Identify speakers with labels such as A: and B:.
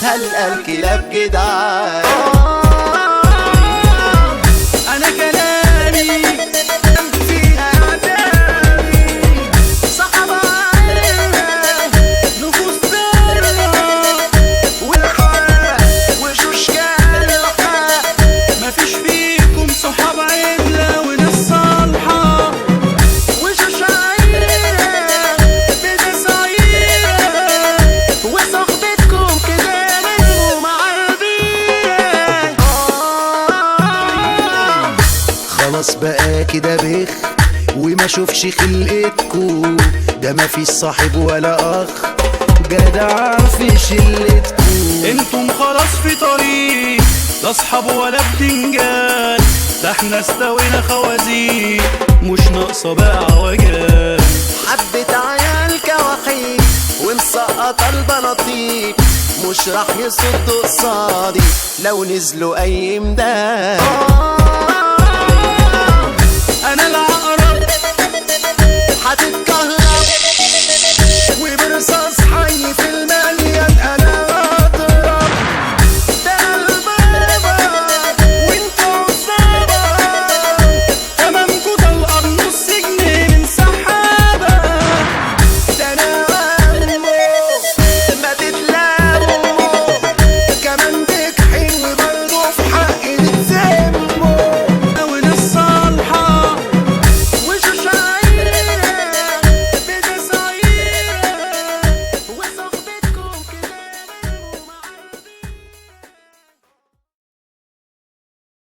A: هلقى الكلاب جدعان.
B: انا كلامي في اعدامي صعب عليا نفوس ضرة والحق وشوش كالحق. مفيش فيكم صحاب عدلة وناس صالحة وشوش عيرة بدا صعيرة وصحبتكم كده منهم عربية.
A: خلاص بقى كده بخ وما شوفش خلقتكو، ده مفيش صاحب ولا اخ جدع في شلتكو.
B: انتم خلاص في طريق لا اصحاب ولا بتنجان، ده احنا استوينا خوازيق مش ناقصه بقى عوجان.
A: حبة عيال كواحيد ومسقطة البناطيق مش راح يصدوا قصادي لو نزلوا اي مدان.
B: انا العقرب
A: هتتكسر